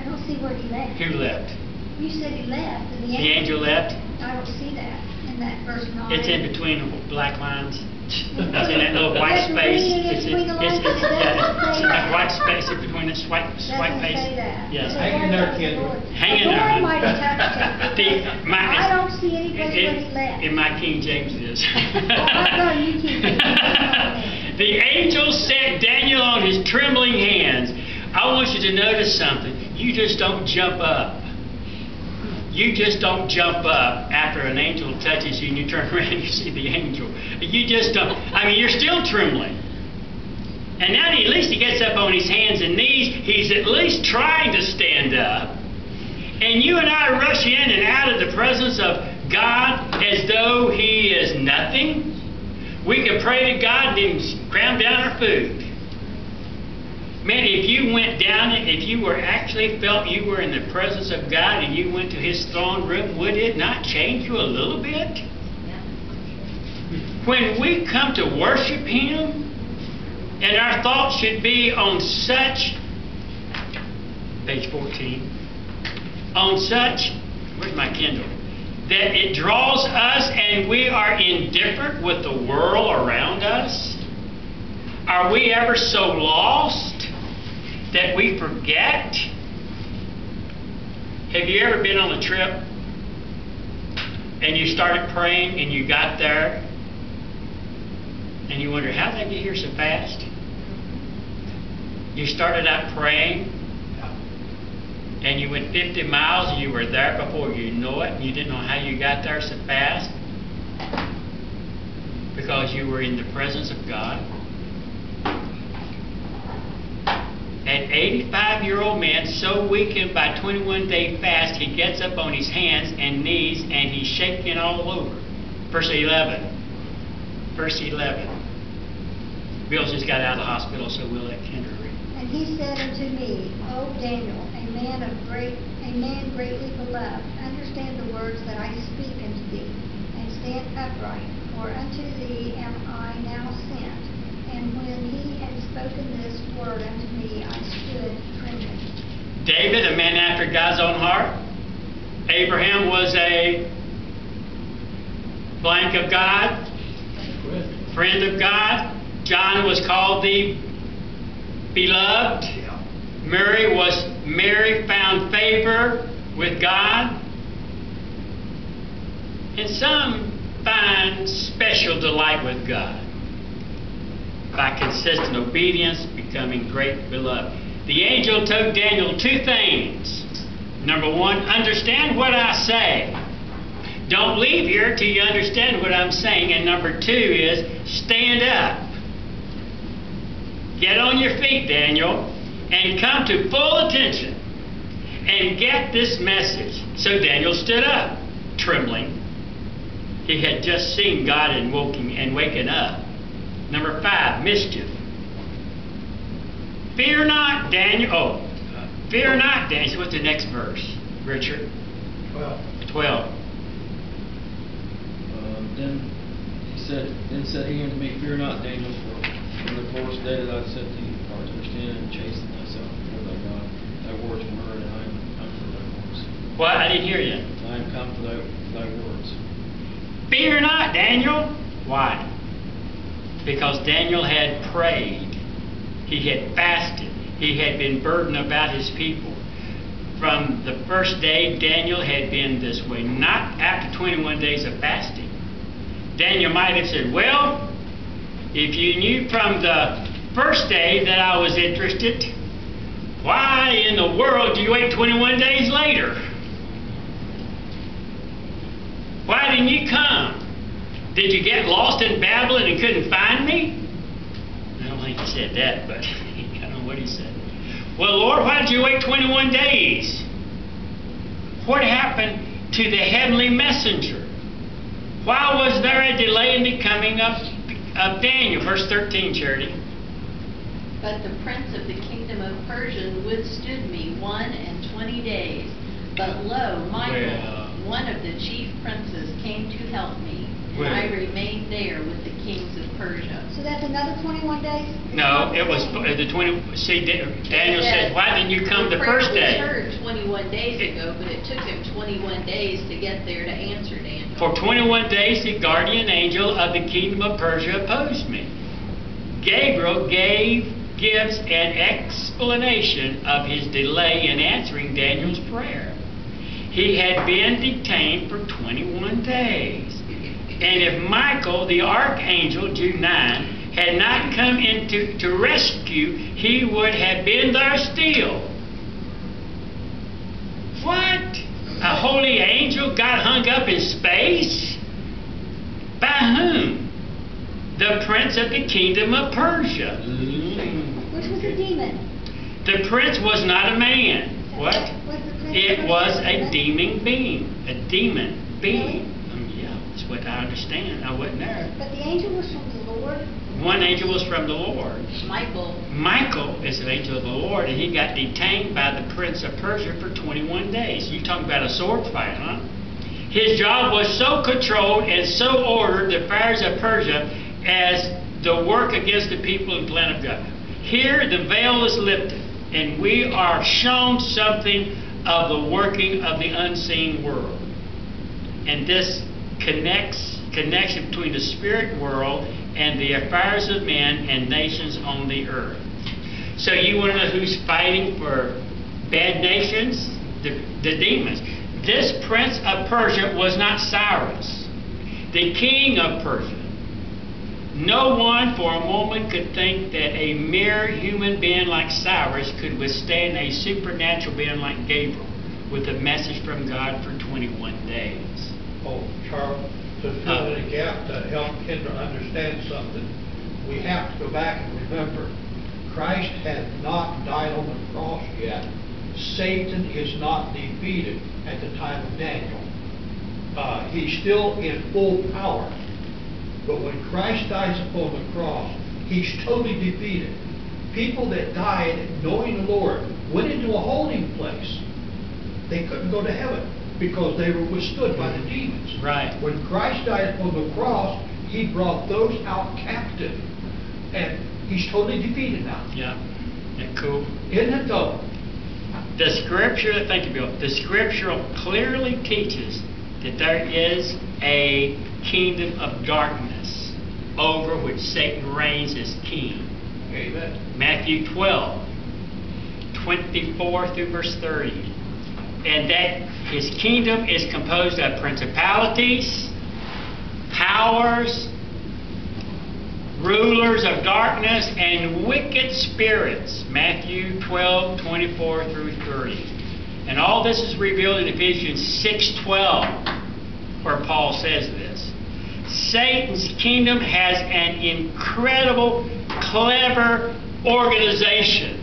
don't see where he left. Who left? You said he left. And The angel left? I don't see that in that verse 9. It's in between the black lines. It's in that little white Doesn't space. mean it's between the lines, it doesn't say that that. white space in between the white Doesn't face. say that. Yes. Hang in there, Kendra. Hang in The there, Lord hon. might have touched him. I don't see any place where he left. In my King James it is. No, you keep it. The angel set Daniel on his trembling hands. I want you to notice something. You just don't jump up. You just don't jump up after an angel touches you and you turn around and you see the angel. You just don't. I mean, you're still trembling. And now at least he gets up on his hands and knees. He's at least trying to stand up. And you and I rush in and out of the presence of God as though he is nothing. We can pray to God and then cram down our food. Man, if you went down, if you were actually felt you were in the presence of God and you went to his throne room, would it not change you a little bit? When we come to worship him, and our thoughts should be on such, page 14, on such, where's my Kindle? That it draws us and we are indifferent with the world around us? Are we ever so lost that we forget? Have you ever been on a trip and you started praying and you got there and you wonder, how did I get here so fast? You started out praying and you went 50 miles and you were there before you know it, and you didn't know how you got there so fast because you were in the presence of God. An 85-year-old man, so weakened by 21-day fast, he gets up on his hands and knees and he's shaking all over. Verse 11. Verse 11. Bill just got out of the hospital, so we'll let Kendra read. And he said unto me, O Daniel, a man greatly beloved, understand the words that I speak unto thee, and stand upright, for unto thee am I now sent. And when he had spoken this word unto me, I stood trembling. David, a man after God's own heart. Abraham was a blank of God, friend of God. John was called the beloved. Mary found favor with God. And some find special delight with God by consistent obedience, becoming great beloved. The angel told Daniel two things. Number one, understand what I say. Don't leave here till you understand what I'm saying. And number two is, stand up. Get on your feet, Daniel, and come to full attention and get this message. So Daniel stood up, trembling. He had just seen God and waken up. Number 5, mischief. Fear not, Daniel. Fear not, Daniel. So what's the next verse, Richard? 12. Then said he unto me, fear not, Daniel, for from the first day that I set thee apart to understand and chasten thyself before thy God. Thy words were heard, and I am come for thy words. What? I didn't hear you. I am come for thy words. Fear not, Daniel. Why? Because Daniel had prayed. He had fasted. He had been burdened about his people. From the first day, Daniel had been this way. Not after 21 days of fasting. Daniel might have said, well, if you knew from the first day that I was interested, why in the world do you wait 21 days later? Why didn't you come? Did you get lost in Babylon and couldn't find me? I don't think he said that, but I don't know what he said. Well, Lord, why did you wait 21 days? What happened to the heavenly messenger? Why was there a delay in the coming of Daniel? Verse 13, Charity. But the prince of the kingdom of Persia withstood me 21 days. But lo, Michael, one of the chief princes, came to help me. and I remained there with the kings of Persia. So that's another 21 days? No, it was the 20, see, Daniel said, why didn't you come the first day? The prayer was heard 21 days ago, but it took him 21 days to get there to answer Daniel. For 21 days, the guardian angel of the kingdom of Persia opposed me. Gabriel gives an explanation of his delay in answering Daniel's prayer. He had been detained for 21 days. And if Michael, the archangel, Jude 9, had not come in to rescue, he would have been there still. What? A holy angel got hung up in space? By whom? The prince of the kingdom of Persia. Which was a demon. The prince was not a man. What? Was the prince It was a demon being. A demon being. Yeah, that's what I understand. I wasn't there. But the angel was from the Lord. One angel was from the Lord. Michael. Michael is an angel of the Lord, and he got detained by the prince of Persia for 21 days. You talking about a sword fight, huh? His job was so controlled and so ordered, the affairs of Persia, as the work against the people and plan of God. Here the veil is lifted, and we are shown something of the working of the unseen world. And this connection between the spirit world and the affairs of men and nations on the earth. So you want to know who's fighting for bad nations? The demons. This prince of Persia was not Cyrus, the king of Persia. No one for a moment could think that a mere human being like Cyrus could withstand a supernatural being like Gabriel with a message from God for 21 days. Oh, Charles, to fill in a gap to help Kendra understand something, we have to go back and remember, Christ had not died on the cross yet. Satan is not defeated at the time of Daniel. He's still in full power. But when Christ dies upon the cross, he's totally defeated. People that died knowing the Lord went into a holding place. They couldn't go to heaven because they were withstood by the demons. Right. When Christ died upon the cross, he brought those out captive. And he's totally defeated now. Yeah. Isn't that cool? Isn't it though? The scripture, thank you, Bill. The scripture clearly teaches that there is a kingdom of darkness over which Satan reigns as king. Amen. Matthew 12, 24 through verse 30. And that his kingdom is composed of principalities, powers, rulers of darkness, and wicked spirits. Matthew 12, 24 through 30. And all this is revealed in Ephesians 6:12, where Paul says this. Satan's kingdom has an incredible, clever organization.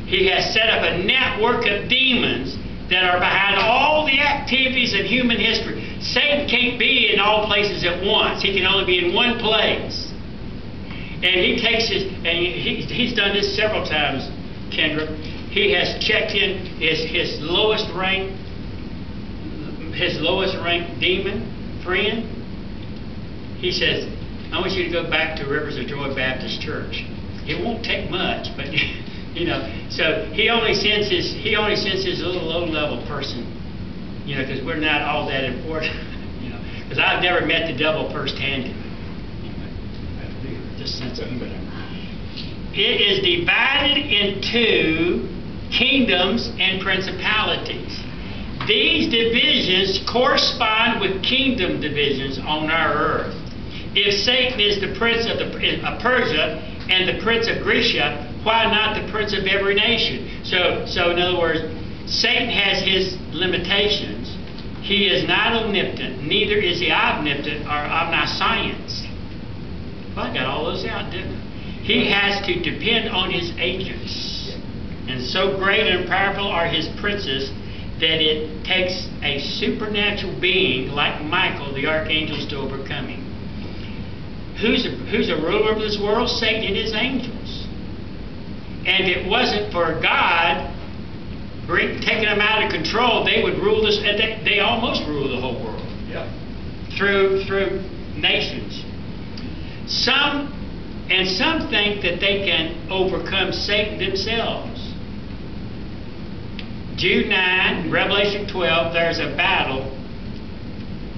He has set up a network of demons that are behind all the activities of human history. Satan can't be in all places at once. He can only be in one place. And he takes his, and he's done this several times, Kendra. He has checked in his lowest rank demon friend. He says, I want you to go back to Rivers of Joy Baptist Church. It won't take much, but you know. So he only sends his little low-level person, you know, because we're not all that important, you know. Because I've never met the devil firsthand. Anyway, just sense of humor. It is divided into kingdoms and principalities. These divisions correspond with kingdom divisions on our earth. If Satan is the prince of Persia and the prince of Grecia, why not the prince of every nation? So in other words, Satan has his limitations. He is not omnipotent, neither is he omnipotent or omniscience. Well, I got all those out, didn't I? He has to depend on his agents. And so great and powerful are his princes that it takes a supernatural being like Michael, the archangels, to overcome him. Who's a ruler of this world? Satan and his angels. And if it wasn't for God taking them out of control, they would rule this. They almost rule the whole world. Yeah. Through nations. Some think that they can overcome Satan themselves. Jude 9, Revelation 12, there's a battle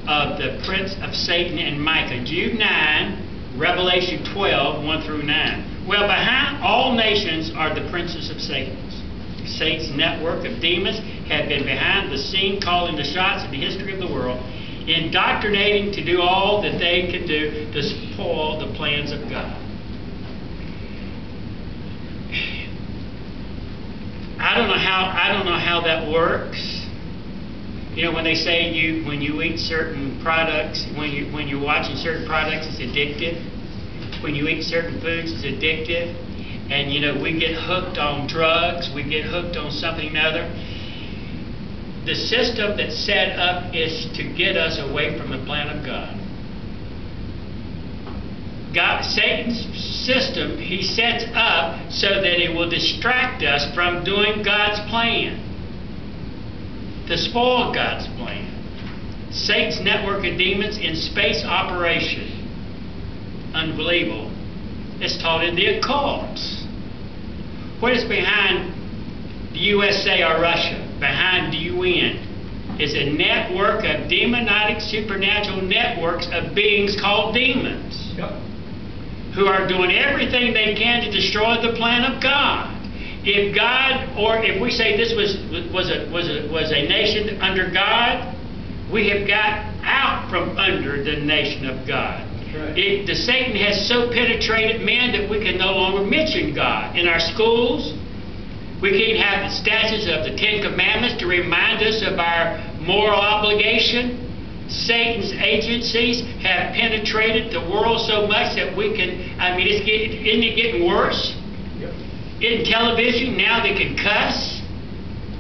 of the prince of Satan and Micah. Jude 9, Revelation 12, 1 through 9. Well, behind all nations are the princes of Satan. Satan's network of demons have been behind the scene, calling the shots in the history of the world, indoctrinating to do all that they can do to spoil the plans of God. I don't know how that works. You know, when they say when you eat certain products, when you're watching certain products, it's addictive. When you eat certain foods, it's addictive. And you know, we get hooked on drugs, we get hooked on something or another. The system that's set up is to get us away from the plan of God. Satan's system, he sets up so that it will distract us from doing God's plan, to spoil God's plan. Satan's network of demons in space operation. Unbelievable. It's taught in the occult. What is behind the USA or Russia? Behind the UN is a network of demonic supernatural networks of beings called demons. Yep. Who are doing everything they can to destroy the plan of God. If God, or if we say this was a nation under God, we have got out from under the nation of God. Right. The Satan has so penetrated men that we can no longer mention God. In our schools, we can't have the statutes of the Ten Commandments to remind us of our moral obligation. Satan's agencies have penetrated the world so much that we can, isn't it getting worse? Yep. In television, now they can cuss.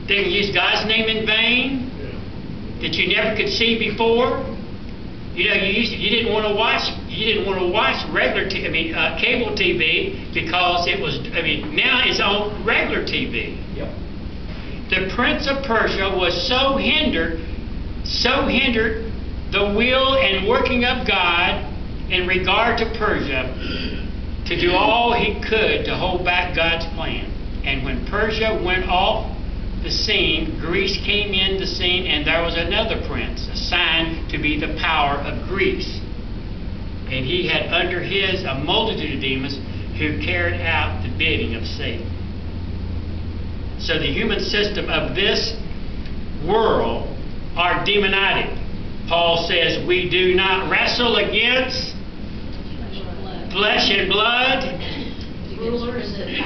They can use God's name in vain that you never could see before. You know, you didn't want to watch regular cable TV because it was, now it's on regular TV. Yep. The Prince of Persia was so hindered the will and working of God in regard to Persia to do all he could to hold back God's plan. And when Persia went off the scene, Greece came in the scene, and there was another prince assigned to be the power of Greece. And he had under his a multitude of demons who carried out the bidding of Satan. So the human system of this world are demonic. Paul says we do not wrestle against flesh and blood. Rulers and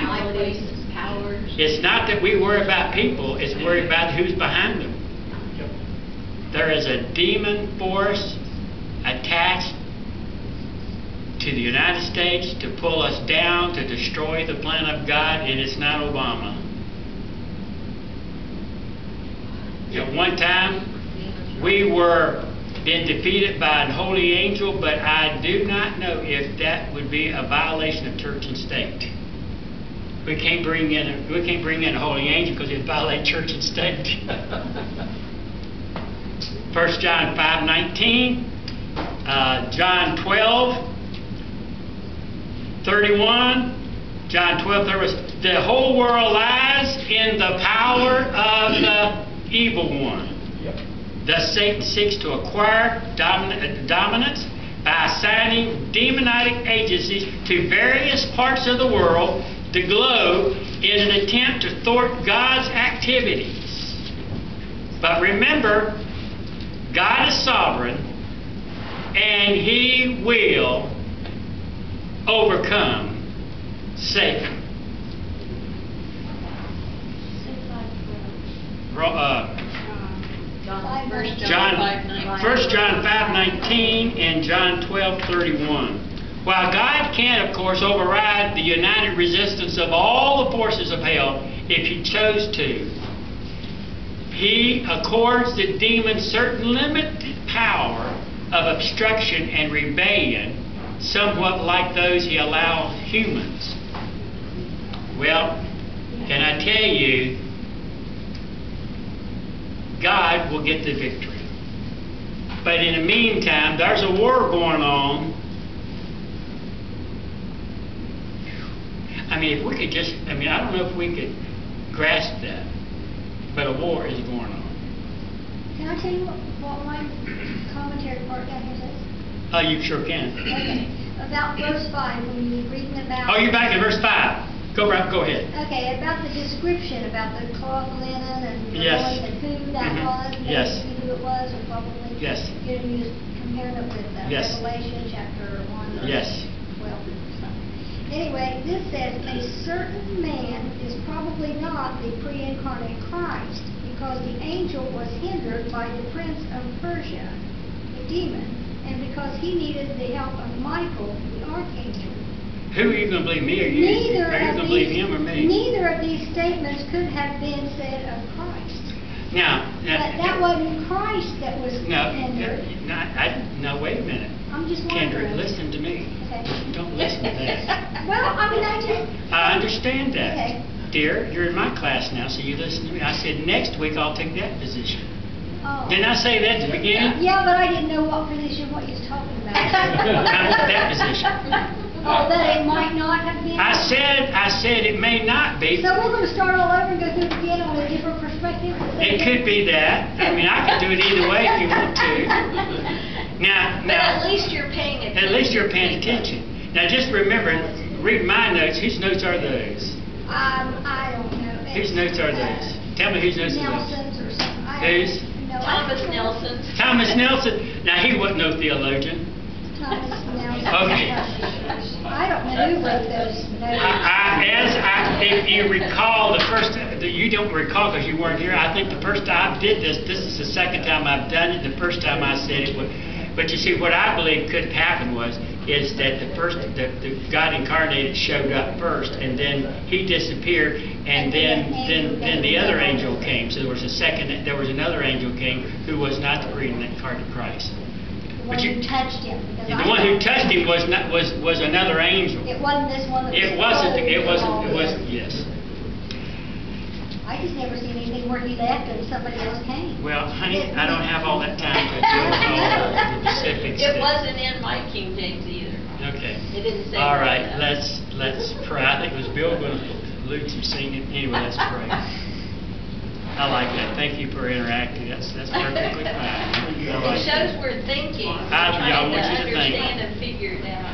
powers. It's not that we worry about people, it's worried about who's behind them. Yep. There is a demon force attached to the United States to pull us down, to destroy the plan of God, and it's not Obama. At one time, we were being defeated by an holy angel, but I do not know if that would be a violation of church and state. We can't bring in a holy angel because it violates church and state. 1 John 5:19, John 12:31, John 12:31. The whole world lies in the power of the evil one. Yep. Thus Satan seeks to acquire dominance by assigning demonic agencies to various parts of the world, the globe, in an attempt to thwart God's activities. But remember, God is sovereign, and He will overcome Satan. John 1 John 5:19 and John 12:31. While God can, of course, override the united resistance of all the forces of hell if He chose to, He accords the demon certain limited power of obstruction and rebellion, somewhat like those He allows humans. Well, can I tell you, God will get the victory. But in the meantime, there's a war going on. I mean, if we could just, I mean, I don't know if we could grasp that, but a war is going on. Can I tell you what my commentary part down here says? Oh, you sure can. Okay, about verse 5, when you're reading about... Oh, you're back in verse 5. Go ahead. Okay, about the description, about the cloth linen and the Yes. loin and who that Mhm. was, Yes. maybe who it was, or probably... Yes. You know, you just compared it with Yes. Revelation chapter 1 or Yes. 12 or something. Anyway, this says, a certain man is probably not the pre-incarnate Christ, because the angel was hindered by the prince of Persia, the demon, and because he needed the help of Michael, the archangel. Who are you going to believe, me or you? Neither Are you of going to believe these- him or me? Neither of these statements could have been said of Christ. Now, But that wasn't Christ that was no, hindered. no, wait a minute. I'm just Kendra, wondering. listen to me. Okay. Don't listen to that. Well, I mean, I just... I understand that. Okay. Dear, you're in my class now, so you listen to me. I said, next week I'll take that position. Oh. Didn't I say that at the beginning? Yeah, but I didn't know what position, what you was talking about. I want that position. Oh, that it might not have been? I said it may not be. So we're going to start all over and go through it again on a different perspective? It could be that. I mean, I could do it either way if you want to. But at least you're paying attention. At least you're paying attention. Now, just remember, read my notes. Whose notes are those? I don't know. Whose notes are those? Tell me whose notes are those. Nelson's or something. Whose? No, Thomas I don't know. Nelson's. Thomas Nelson. Now, he wasn't no theologian. Thomas Nelson. Okay. I don't know who wrote those notes. If you recall, you don't recall because you weren't here. I think the first time I did this is the second time I've done it. The first time I said it was, but you see, what I believe could happen is that the God incarnated showed up first, and then he disappeared, and then the other angel came. So there was another angel came who was not the pre-incarnate Christ. The one who touched him. The one who touched him was another angel. It wasn't this one that was... It wasn't, yes. I just never seen anything where he left and somebody else came. Well, honey, I don't have all that time to deal with all the specifics. It wasn't in my King James either. Okay. It didn't say All like right, that. let's pray. I think it was Bill going to allude some singing. Anyway, let's pray. I like that. Thank you for interacting. That's perfectly fine. I like It shows that. we're thinking, I trying want to you to think. understand and figure it out.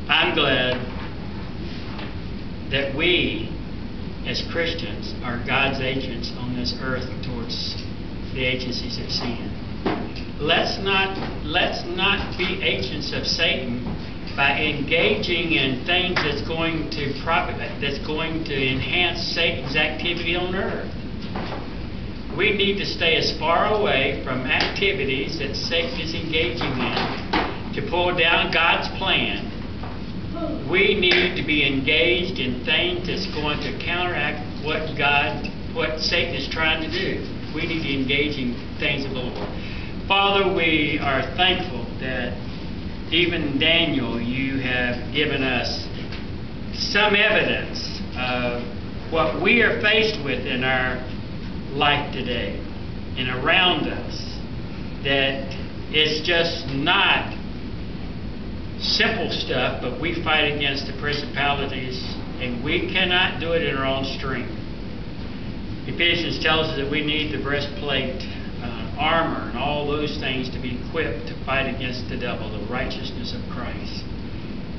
I'm glad that we, as Christians, are God's agents on this earth towards the agencies of sin. Let's not be agents of Satan by engaging in things that's going to enhance Satan's activity on earth. We need to stay as far away from activities that Satan is engaging in to pull down God's plan. We need to be engaged in things that's going to counteract what Satan is trying to do. We need to engage in things of the Lord. Father, we are thankful that even Daniel, you have given us some evidence of what we are faced with in our life today and around us, that it's just not simple stuff, but we fight against the principalities, and we cannot do it in our own strength. Ephesians tells us that we need the breastplate, armor, and all those things to be equipped to fight against the devil, the righteousness of Christ.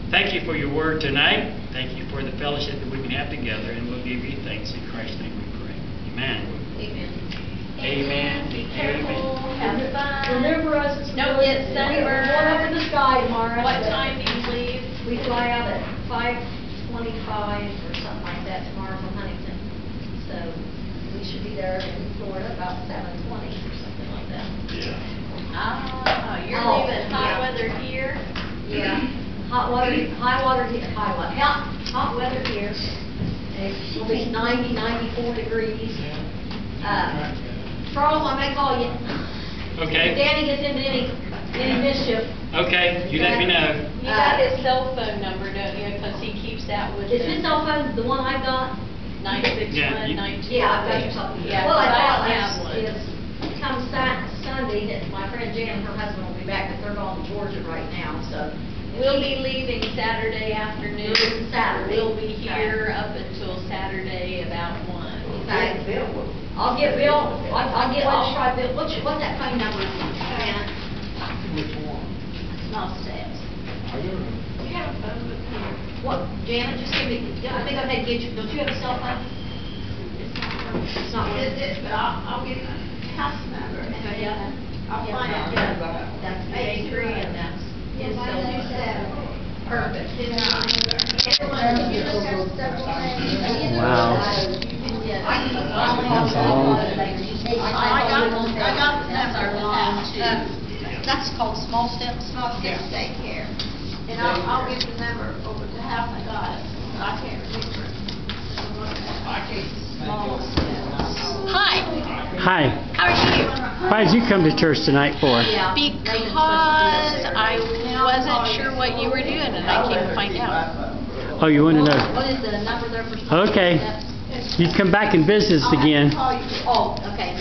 Thank you for your word tonight. Thank you for the fellowship that we can have together, and we'll give you thanks in Christ's name we pray. Amen. Amen. Amen. Be careful, have fun. Remember us, it's Don't get sunburned. We're going up in the sky tomorrow. What but time do you leave? We fly out at 5:25 or something like that tomorrow from Huntington. So we should be there in Florida about 7:20 or something like that. Yeah. You're Oh, leaving hot yeah. weather here? Yeah, hot weather here. It will be 90, 94 degrees. Charles, I may call you. Okay. If Danny gets into any mischief. Okay, you let me know. You got his cell phone number, don't you? Because he keeps that with Is him. his cell phone the one I've got? 961, Yeah, you- 92. Yeah, I've got your something. Yeah, Well, I but I thought don't have one. is come Sunday that my friend Jan and her husband will be back, but they're going to Georgia right now, so. We'll be leaving Saturday afternoon. Saturday. We'll be here up until Saturday about 1. Okay. I'll get Bill, I'll try Bill, what's that phone number? Janet? Which one? Small steps. I don't know. We have a phone with her. What, Janet, just give me, I think I may get you, don't you have a cell phone? It's not one. But I'll give you the house number. Okay, yeah. I'll Yeah. find it. Yeah. That's That's bakery and that's his cell phone. Perfect. Wow. I got the number. That's called Small Steps? Small Steps Daycare. And I'll give the number over to house. I got it. I can't remember. Small Steps. Hi, Hi. how are you? Why did you come to church tonight for? Yeah. Because I wasn't sure what you were doing and I came to find out. Oh, you want to know? What is the number there for Small Okay. Steps? You come back and visit us again. Oh, okay.